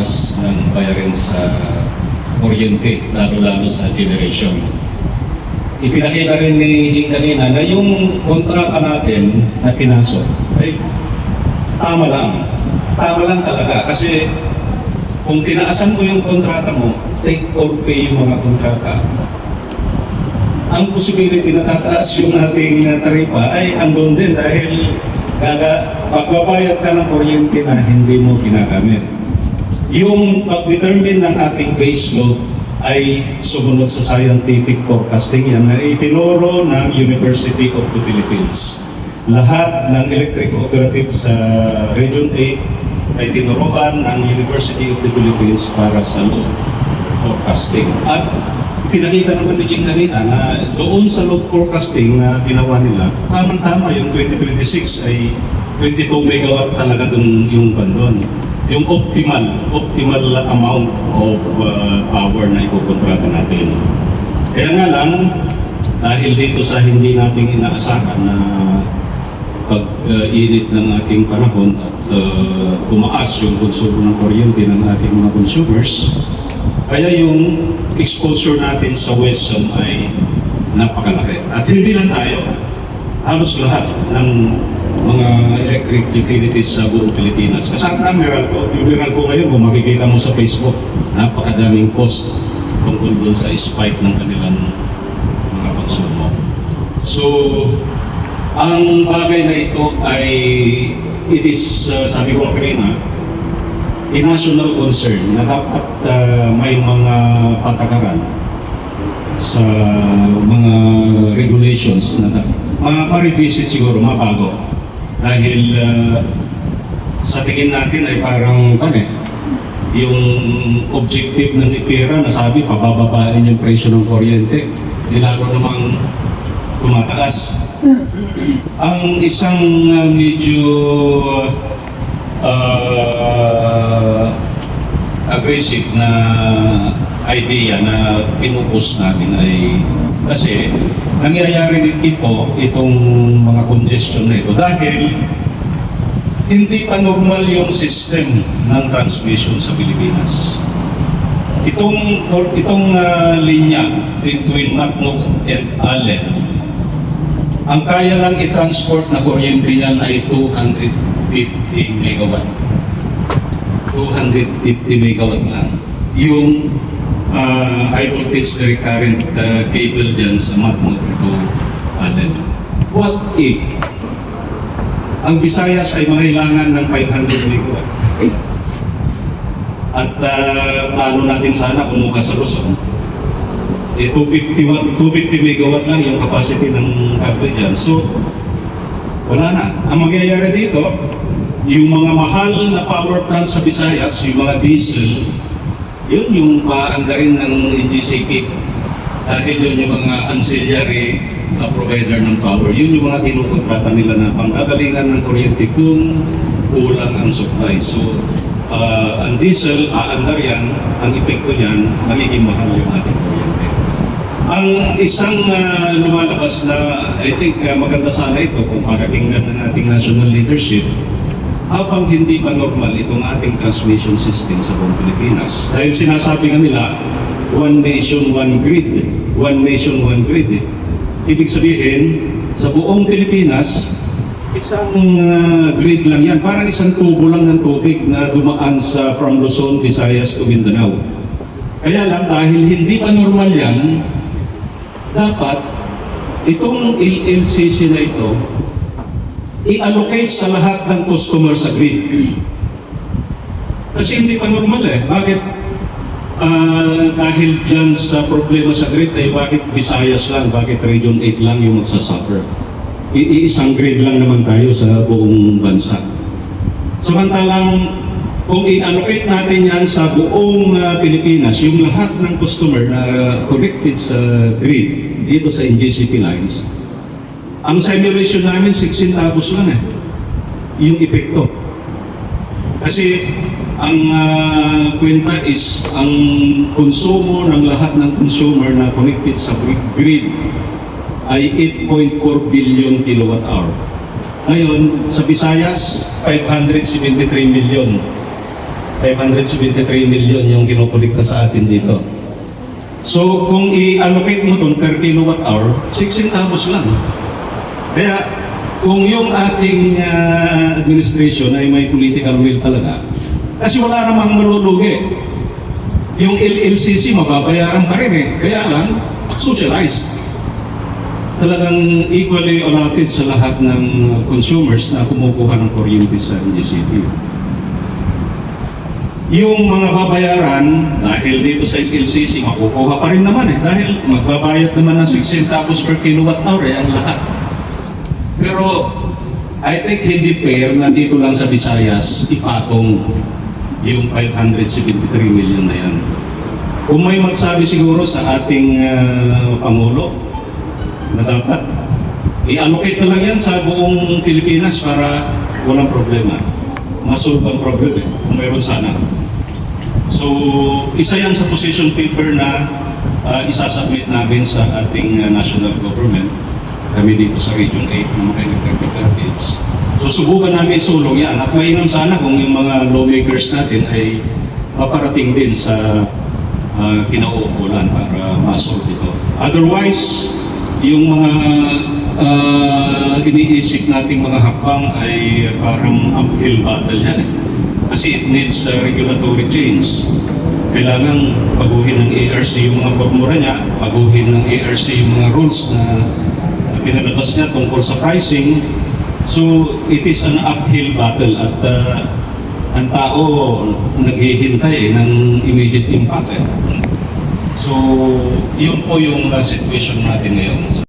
pagtaas ng bayarin sa kuryente, lalo-lalo sa generation. Ipinakita rin ni Jing kanina na yung kontrata natin na pinasok ay tama lang. Tama lang talaga kasi kung tinaasan mo yung kontrata mo, take or pay yung mga kontrata. Ang possibility na tataas yung ating taripa ay andun din dahil magbabayad ka ng kuryente na hindi mo ginagamit. Yung pag-determine ng ating base load ay sumunod sa scientific forecasting yan na itinuro ng University of the Philippines. Lahat ng electric cooperatives sa Region 8 ay tinuruan ng University of the Philippines para sa load forecasting. At pinakita naman ni Jing kanina na doon sa load forecasting na ginawa nila, tamang-tama yung 2026 ay 22 megawatt talaga dun yung bandon. Yung optimal amount of power na ikukontrata natin. Kaya nga lang, dahil dito sa hindi nating inaasahan na pag-init ng ating panahon at tumaas yung konsumo ng kuryente ng ating mga consumers, kaya yung exposure natin sa Western ay napakalaki. At hindi lang tayo, halos lahat ng mga electric utilities sa buong Pilipinas. Kasama Meralco. Yung Meralco ngayon, kung makikita mo sa Facebook, napakadaming post tungkol doon sa spike ng kanilang mga konsumo. So, ang bagay na ito ay, it is, sabi ko kanina, a national concern na dapat may mga patakaran sa mga regulations na ma-revisit siguro, mabago. Dahil sa tingin natin ay parang yung objective ng IPERA na sabi pabababain yung presyo ng kuryente, lalo namang tumataas. Ang isang medyo aggressive na idea na pinupus natin ay kasi nangyayari itong mga congestion na ito dahil hindi pa normal yung system ng transmission sa Pilipinas. Itong linya between Matnog and Allen, ang kaya lang i-transport na kuryente niyan ay 250 megawatt. 250 megawatt lang. Yung high voltage recurrent cable dyan sa Matnog to Allen. What if ang Visayas ay mangailangan ng 500 megawatt? At plano natin sana kumuha sa Luzon, 250 megawatt lang yung capacity ng cable dyan. So, wala na. Ang mangyayari dito, yung mga mahal na power plant sa Visayas, yung mga diesel, yun yung paandarin ng NGCP dahil yun yung mga ancillary provider ng power. Yun yung mga kinukontrata nila na panggagalingan ng kuryente kung kulang ang supply. So, ang diesel, aandar yan, ang epekto niyan, magiging mahal yung ating kuryente. Ang isang lumalabas na, I think maganda sana ito kung pakakinggan ng ating national leadership, habang hindi pa normal itong ating transmission system sa buong Pilipinas. Dahil sinasabi nga nila, one nation, one grid. One nation, one grid. Ibig sabihin, sa buong Pilipinas, isang grid lang yan. Parang isang tubo lang ng tubig na dumaan from Luzon, Visayas to Mindanao. Kaya lang, dahil hindi pa normal yan, dapat itong LLCC na ito, i-allocate sa lahat ng customer sa grid. Kasi hindi pa normal eh. Bakit dahil dyan sa problema sa grid ay bakit Visayas lang, bakit Region 8 lang yung magsasuffer? Iisang grid lang naman tayo sa buong bansa. Samantalang kung i-allocate natin yan sa buong Pilipinas, yung lahat ng customer na connected sa grid dito sa NGCP lines, ang simulation namin 16 centavos lang yung epekto. Kasi ang kwenta is ang konsumo ng lahat ng consumer na connected sa grid ay 8.4 billion kilowatt hour. Ngayon, sa Visayas, 573 million. 573 million yung kinukulikta sa atin dito. So, kung i-allocate mo dun per kilowatt hour, 16 centavos lang. Kaya, kung yung ating administration ay may political will talaga, kasi wala namang malulugi. Yung LLCC, mababayaran pa rin eh. Kaya lang, socialized. Talagang equally allotted sa lahat ng consumers na kumukuha ng kuryente sa NGCP. Yung mga babayaran, dahil dito sa LCC, makukuha pa rin naman eh. Dahil magbabayad naman ng 6 centavos per kilowatt hour eh, ang lahat. Pero, I think hindi fair na dito lang sa Visayas ipatong yung 573 million na yan. Kung may magsabi siguro sa ating Pangulo na dapat i-allocate na lang yan sa buong Pilipinas para walang problema. Masolve ang problem eh, kung mayroon sana. So, isa yan sa position paper na isasubmit namin sa ating national government. Kami dito sa Region 8 ng mga electric utilities. So, subukan namin isulong yan. At mainam sana kung yung mga lawmakers natin ay maparating din sa kinauukulan para masolve ito. Otherwise, yung mga iniisip nating mga hakbang ay parang uphill battle yan eh. Kasi it needs regulatory change. Kailangan baguhin ng ARC yung mga formula niya, baguhin ng ARC yung mga rules na pinalabas niya tungkol sa pricing. So, it is an uphill battle at ang tao naghihintay ng immediate impact. So, yun po yung situation natin ngayon.